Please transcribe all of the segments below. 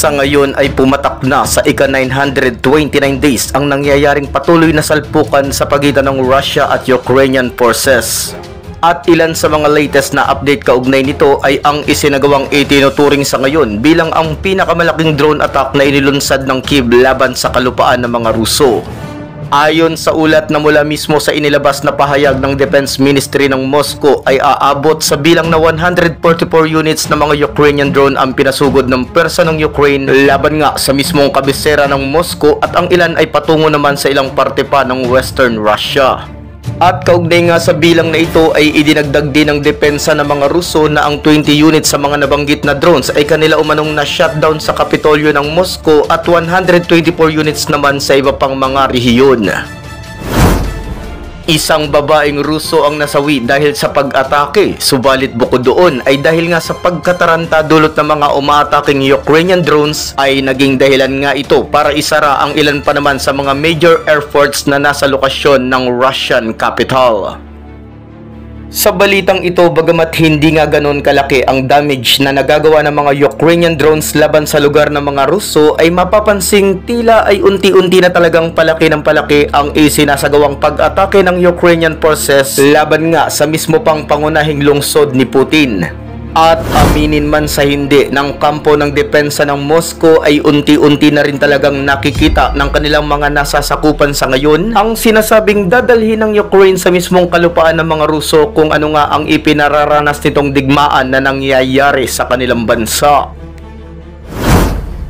Sa ngayon ay pumatak na sa ika-929 days ang nangyayaring patuloy na salpukan sa pagitan ng Russia at Ukrainian forces. At ilan sa mga latest na update kaugnay nito ay ang isinagawang itinuturing sa ngayon bilang ang pinakamalaking drone attack na inilunsad ng Kyiv laban sa kalupaan ng mga Ruso. Ayon sa ulat na mula mismo sa inilabas na pahayag ng Defense Ministry ng Moscow ay aabot sa bilang na 144 units na mga Ukrainian drone ang pinasugod ng pwersa ng Ukraine laban nga sa mismong kabisera ng Moscow at ang ilan ay patungo naman sa ilang parte pa ng Western Russia. At kaugnay nga sa bilang na ito ay idinagdag din ng depensa ng mga Ruso na ang 20 units sa mga nabanggit na drones ay kanila umanong na-shutdown sa Kapitolyo ng Moscow at 124 units naman sa iba pang mga rehiyon. Isang babaeng Ruso ang nasawi dahil sa pag-atake, subalit bukod doon ay dahil nga sa pagkataranta dulot ng mga umaataking Ukrainian drones ay naging dahilan nga ito para isara ang ilan pa naman sa mga major airports na nasa lokasyon ng Russian capital. Sa balitang ito, bagamat hindi nga ganon kalaki ang damage na nagagawa ng mga Ukrainian drones laban sa lugar ng mga Ruso, ay mapapansing tila ay unti-unti na talagang palaki ng palaki ang isinasagawang pag-atake ng Ukrainian forces laban nga sa mismo pang pangunahing lungsod ni Putin. At aminin man sa hindi ng kampo ng depensa ng Moscow ay unti-unti na rin talagang nakikita ng kanilang mga nasasakupan sa ngayon ang sinasabing dadalhin ng Ukraine sa mismong kalupaan ng mga Ruso kung ano nga ang ipinararanas nitong digmaan na nangyayari sa kanilang bansa.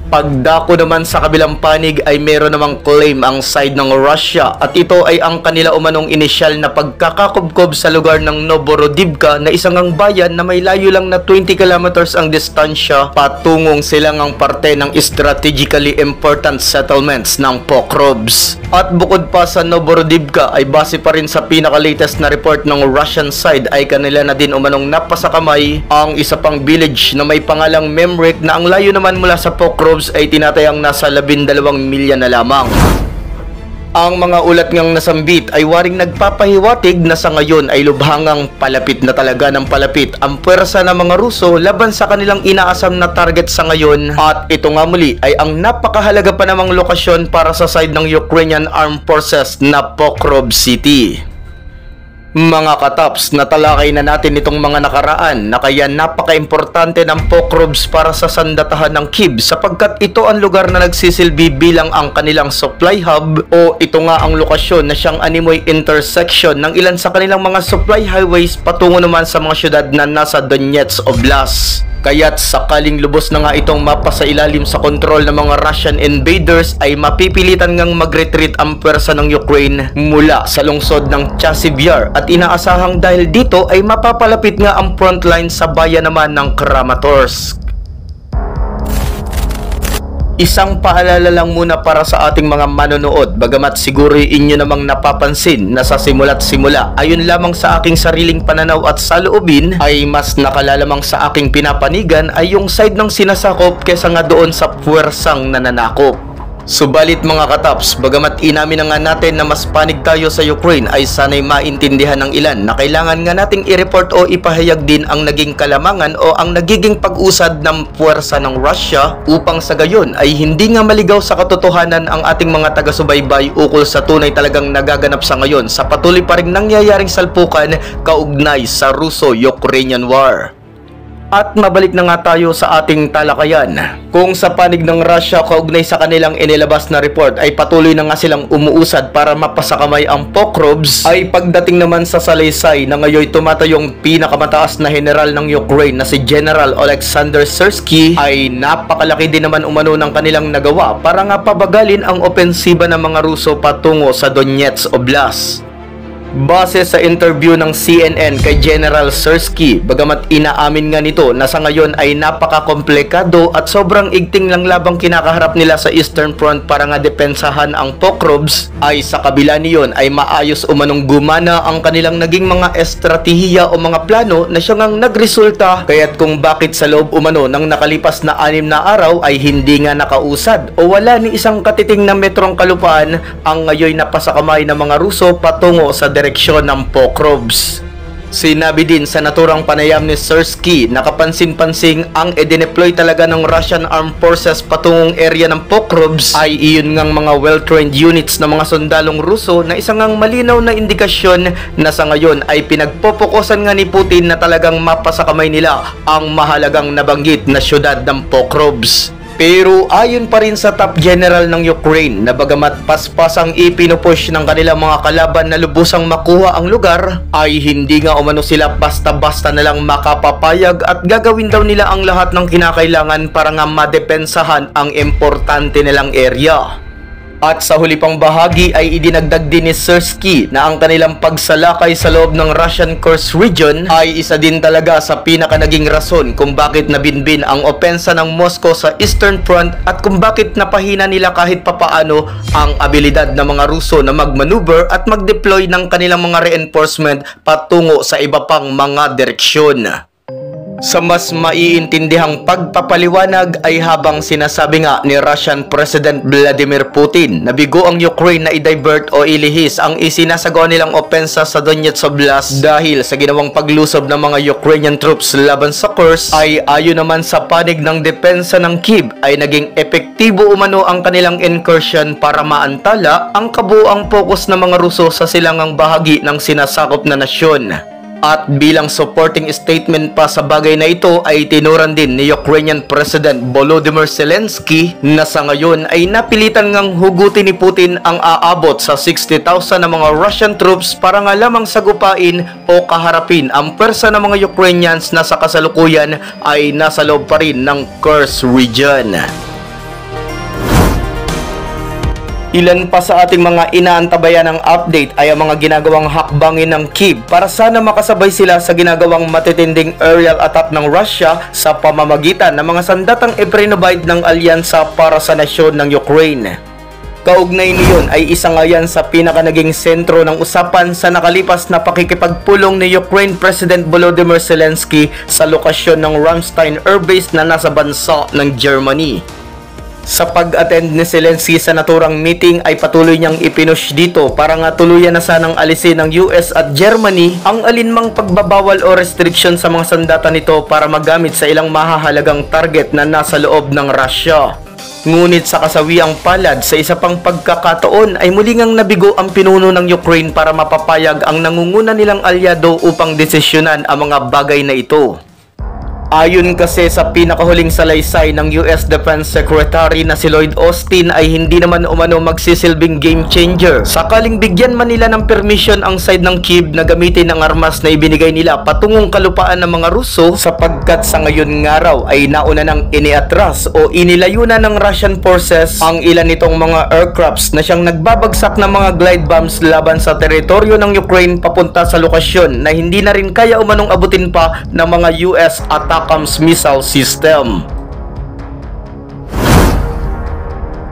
Pagdako naman sa kabilang panig ay meron namang claim ang side ng Russia at ito ay ang kanila umanong inisyal na pagkakakubkob sa lugar ng Novorodivka na isang ang bayan na may layo lang na 20 kilometers ang distansya patungong silangang parte ng strategically important settlements ng Pokrovsk. At bukod pa sa Novorodivka ay base pa rin sa pinaka-latest na report ng Russian side ay kanila na din umanong napasakamay ang isa pang village na may pangalang Memrik na ang layo naman mula sa Pokrovsk ay tinatayang nasa 12 milya na lamang. Ang mga ulat ngang nasambit ay waring nagpapahiwatig na sa ngayon ay lubhangang palapit na talaga ng palapit ang pwersa ng mga Ruso laban sa kanilang inaasam na target sa ngayon at ito nga muli ay ang napakahalaga pa namang lokasyon para sa side ng Ukrainian Armed Forces na Pokrovsk City. Mga kataps, natalakay na natin itong mga nakaraan na kaya napaka-importante ng Pokrovsk para sa sandatahan ng Kyiv sapagkat ito ang lugar na nagsisilbi bilang ang kanilang supply hub o ito nga ang lokasyon na siyang animoy intersection ng ilan sa kanilang mga supply highways patungo naman sa mga syudad na nasa Donetsk Oblast. Kaya't sakaling lubos na nga itong mapasailalim sa kontrol ng mga Russian invaders ay mapipilitan ngang mag-retreat ang pwersa ng Ukraine mula sa lungsod ng Chasiv Yar at inaasahang dahil dito ay mapapalapit nga ang frontline sa bayan naman ng Kramatorsk. Isang paalala lang muna para sa ating mga manonood, bagamat siguro inyo namang napapansin na sa simula't simula ayon lamang sa aking sariling pananaw at saloobin ay mas nakalalamang sa aking pinapanigan ay yung side ng sinasakop kesa nga doon sa puwersang nananakop. Subalit mga kataps, bagamat inamin na nga natin na mas panig tayo sa Ukraine ay sanay maintindihan ng ilan na kailangan nga nating i-report o ipahayag din ang naging kalamangan o ang nagiging pag-usad ng puwersa ng Russia upang sa gayon ay hindi nga maligaw sa katotohanan ang ating mga taga-subaybay ukol sa tunay talagang nagaganap sa ngayon sa patuloy pa ring nangyayaring salpukan kaugnay sa Russo-Ukrainian War. At mabalik na nga tayo sa ating talakayan. Kung sa panig ng Russia kaugnay sa kanilang inilabas na report ay patuloy na nga silang umuusad para mapasakamay ang Pokrovsk, ay pagdating naman sa salaysay na ngayon tumatayong pinakamataas na general ng Ukraine na si General Alexander Syrsky ay napakalaki din naman umano ng kanilang nagawa para nga pabagalin ang opensiba ng mga Ruso patungo sa Donetsk Oblast. Base sa interview ng CNN kay General Syrsky, bagamat inaamin nga nito na sa ngayon ay napaka-komplikado at sobrang igting lang labang kinakaharap nila sa Eastern Front para nga depensahan ang Pokrovsk, ay sa kabila niyon ay maayos umanong gumana ang kanilang naging mga estratehiya o mga plano na siyang nagresulta kaya't kung bakit sa loob umano ng nakalipas na 6 na araw ay hindi nga nakausad o wala ni isang katiting na metrong kalupaan ang ngayon napasakamay ng mga Ruso patungo sa direksyon ng Pokrovsk. Sinabi din sa naturang panayam ni Syrskyi na kapansin-pansing ang idineploy talaga ng Russian Armed Forces patungong area ng Pokrovsk ay iyon ngang mga well-trained units ng mga sundalong Ruso na isang ngang malinaw na indikasyon na sa ngayon ay pinagpopokusan nga ni Putin na talagang mapasa kamay nila ang mahalagang nabanggit na syudad ng Pokrovsk. Pero ayon pa rin sa top general ng Ukraine na bagamat paspasang ipinupush ng kanilang mga kalaban na lubusang makuha ang lugar, ay hindi nga umano sila basta-basta na lang makapapayag at gagawin daw nila ang lahat ng kinakailangan para nga madepensahan ang importante nilang area. At sa huli pang bahagi ay idinagdag din ni Syrskyi na ang kanilang pagsalakay sa loob ng Russian Kursk region ay isa din talaga sa pinaka naging rason kung bakit nabinbin ang opensa ng Moscow sa Eastern Front at kung bakit napahina nila kahit papaano ang abilidad ng mga Ruso na magmaneuver at mag-deploy ng kanilang mga reinforcement patungo sa iba pang mga direksyon. Sa mas maiintindihang pagpapaliwanag ay habang sinasabi nga ni Russian President Vladimir Putin na bigo ang Ukraine na i-divert o ilihis ang isinasagawa nilang opensa sa Donetsk Oblast dahil sa ginawang paglusob ng mga Ukrainian troops laban sa Kursk, ay ayon naman sa panig ng depensa ng Kyiv ay naging epektibo umano ang kanilang incursion para maantala ang kabuuang focus ng mga Ruso sa silangang bahagi ng sinasakop na nasyon. At bilang supporting statement pa sa bagay na ito ay tinuran din ni Ukrainian President Volodymyr Zelensky na sa ngayon ay napilitan ngang hugutin ni Putin ang aabot sa 60,000 na mga Russian troops para nga lamang sagupain o kaharapin ang pwersa ng mga Ukrainians na sa kasalukuyan ay nasa loob pa rin ng Kursk region. Ilan pa sa ating mga inaantabayan ng update ay ang mga ginagawang hakbangin ng Kyiv para sana makasabay sila sa ginagawang matitinding aerial attack ng Russia sa pamamagitan ng mga sandatang i-provide ng alyansa para sa nasyon ng Ukraine. Kaugnay niyon ay isa nga yan sa pinaka naging sentro ng usapan sa nakalipas na pakikipagpulong ni Ukraine President Volodymyr Zelensky sa lokasyon ng Ramstein Air Base na nasa bansa ng Germany. Sa pag-attend ni Zelensky sa naturang meeting ay patuloy niyang ipinush dito para nga tuluyan na sanang alisin ng US at Germany ang alinmang pagbabawal o restriction sa mga sandata nito para magamit sa ilang mahahalagang target na nasa loob ng Russia. Ngunit sa kasawiang palad sa isa pang pagkakataon ay muli ngang nabigo ang pinuno ng Ukraine para mapapayag ang nangunguna nilang alyado upang desisyonan ang mga bagay na ito. Ayon kasi sa pinakahuling salaysay ng US Defense Secretary na si Lloyd Austin ay hindi naman umano magsisilbing game changer sakaling bigyan man nila ng permission ang side ng Kyiv na gamitin ang armas na ibinigay nila patungong kalupaan ng mga Ruso, sapagkat sa ngayon nga raw ay nauna nang iniatras o inilayo na ng Russian forces ang ilan nitong mga aircrafts na siyang nagbabagsak ng mga glide bombs laban sa teritoryo ng Ukraine papunta sa lokasyon na hindi na rin kaya umanong abutin pa ng mga US ATACMS missile system.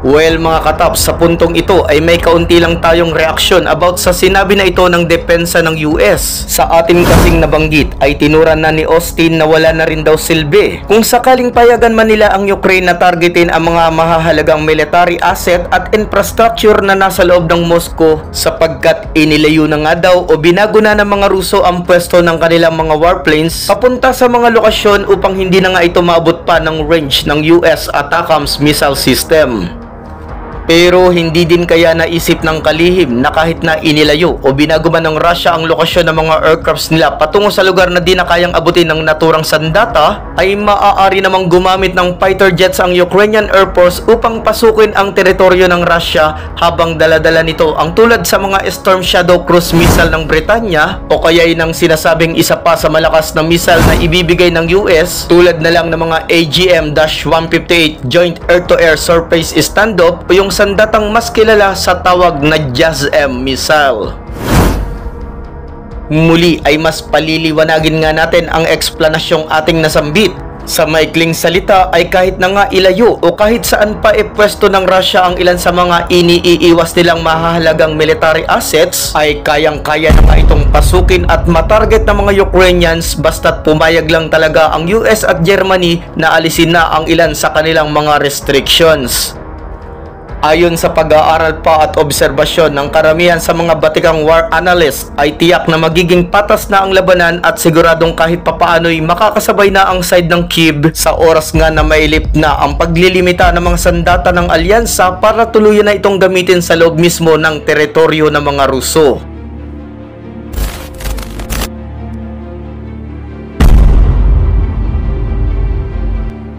Well mga katap, sa puntong ito ay may kaunti lang tayong reaksyon about sa sinabi na ito ng depensa ng US. Sa atin kasing nabanggit ay tinuran na ni Austin na wala na rin daw silbi kung sakaling payagan man nila ang Ukraine na targetin ang mga mahahalagang military asset at infrastructure na nasa loob ng Moscow, sapagkat inilayo na nga daw o binago na ng mga Ruso ang pwesto ng kanilang mga warplanes papunta sa mga lokasyon upang hindi na nga ito maabot pa ng range ng US ATACMS missile system. Pero hindi din kaya naisip ng kalihim na kahit na inilayo o binago man ng Russia ang lokasyon ng mga aircrafts nila patungo sa lugar na di na kayang abutin ng naturang sandata, ay maaari namang gumamit ng fighter jets ang Ukrainian Air Force upang pasukin ang teritoryo ng Russia habang daladala nito ang tulad sa mga Storm Shadow cruise missile ng Britanya o kaya ng sinasabing isa pa sa malakas na missile na ibibigay ng US tulad na lang ng mga AGM-158 Joint Air-to-Air Surface Standoff o yung sandatang mas kilala sa tawag na JASM missile. Muli ay mas paliliwanagin nga natin ang eksplanasyong ating nasambit. Sa maikling salita ay kahit na nga ilayo o kahit saan pa ipwesto ng Russia ang ilan sa mga iniiiwas nilang mahahalagang military assets, ay kayang-kaya na nga itong pasukin at matarget ng mga Ukrainians basta't pumayag lang talaga ang US at Germany na alisin na ang ilan sa kanilang mga restrictions. Ayon sa pag-aaral pa at obserbasyon ng karamihan sa mga batikang war analyst ay tiyak na magiging patas na ang labanan at siguradong kahit papaano'y makakasabay na ang side ng Kyiv sa oras nga na mailip na ang paglilimita ng mga sandata ng alyansa para tuluyan na itong gamitin sa loob mismo ng teritoryo ng mga Ruso.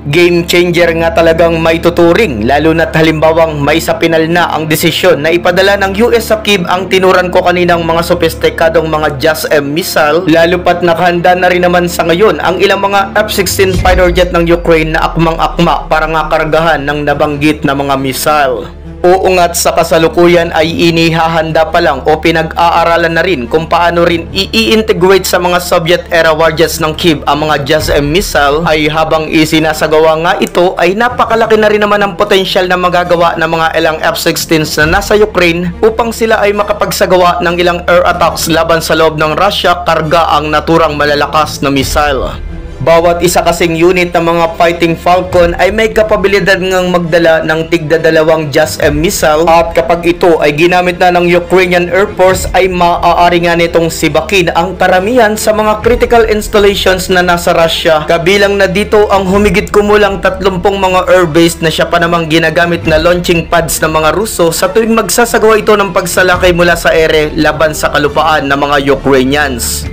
Game changer nga talagang may tuturing, lalo na't halimbawang may sa pinal na ang desisyon na ipadala ng US sa Kyiv ang tinuran ko kaninang mga sopistikadong mga JASSM missile, lalo pat nakahanda na rin naman sa ngayon ang ilang mga F-16 fighter jet ng Ukraine na akmang-akma para nga kargahan ng nabanggit na mga missile. Oo nga't sa kasalukuyan ay inihahanda pa lang o pinag-aaralan na rin kung paano rin i-integrate sa mga Soviet-era war jets ng Kyiv ang mga JASSM missile, ay habang isinasagawa nga ito ay napakalaki na rin naman ang potensyal na magagawa ng mga ilang F-16s na nasa Ukraine upang sila ay makapagsagawa ng ilang air attacks laban sa loob ng Russia karga ang naturang malalakas na missile. Bawat isa kasing unit ng mga Fighting Falcon ay may kapabilidad ngang magdala ng tigda-dalawang JASSM missile, at kapag ito ay ginamit na ng Ukrainian Air Force ay maaari nga nitong sibakin ang karamihan sa mga critical installations na nasa Russia, kabilang na dito ang humigit kumulang 30 mga airbase na siya pa namang ginagamit na launching pads ng mga Ruso sa tuwing magsasagawa ito ng pagsalakay mula sa ere laban sa kalupaan ng mga Ukrainians.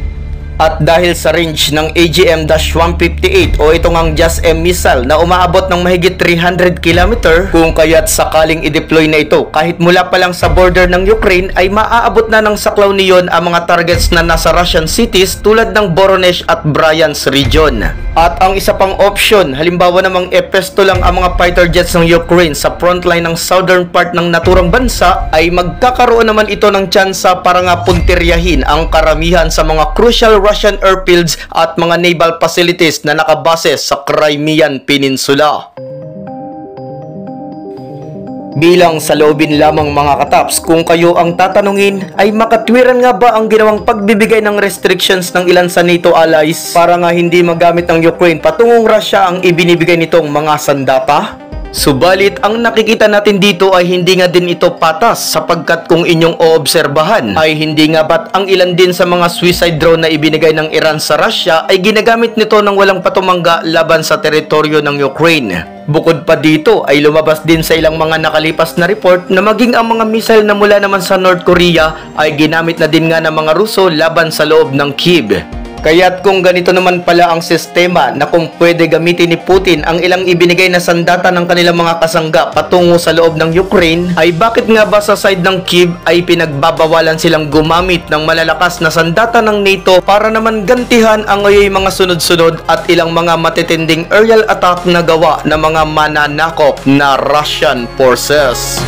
At dahil sa range ng AGM-158 o itong ang JASSM missile na umaabot ng mahigit 300 km, kung kaya't sakaling i-deploy na ito kahit mula pa lang sa border ng Ukraine ay maaabot na ng saklaw niyon ang mga targets na nasa Russian cities tulad ng Voronezh at Bryansk region. At ang isa pang option, halimbawa namang epesto lang ang mga fighter jets ng Ukraine sa frontline ng southern part ng naturang bansa, ay magkakaroon naman ito ng tsansa para nga puntiryahin ang karamihan sa mga crucial Russian airfields at mga naval facilities na nakabase sa Crimean Peninsula. Bilang saloobin lamang mga kataps, kung kayo ang tatanungin, ay makatwiran nga ba ang ginawang pagbibigay ng restrictions ng ilan sa NATO allies para nga hindi magamit ng Ukraine patungong Russia ang ibinibigay nitong mga sandata? Subalit ang nakikita natin dito ay hindi nga din ito patas, sapagkat kung inyong oobserbahan ay hindi nga ba't ang ilan din sa mga suicide drone na ibinigay ng Iran sa Russia ay ginagamit nito ng walang patumangga laban sa teritoryo ng Ukraine. Bukod pa dito ay lumabas din sa ilang mga nakalipas na report na maging ang mga missile na mula naman sa North Korea ay ginamit na din nga ng mga Ruso laban sa loob ng Kyiv. Kaya't kung ganito naman pala ang sistema na kung pwede gamitin ni Putin ang ilang ibinigay na sandata ng kanilang mga kasangga patungo sa loob ng Ukraine, ay bakit nga ba sa side ng Kyiv ay pinagbabawalan silang gumamit ng malalakas na sandata ng NATO para naman gantihan ang ngayoy mga sunod-sunod at ilang mga matitinding aerial attack na gawa ng mga mananakop na Russian forces?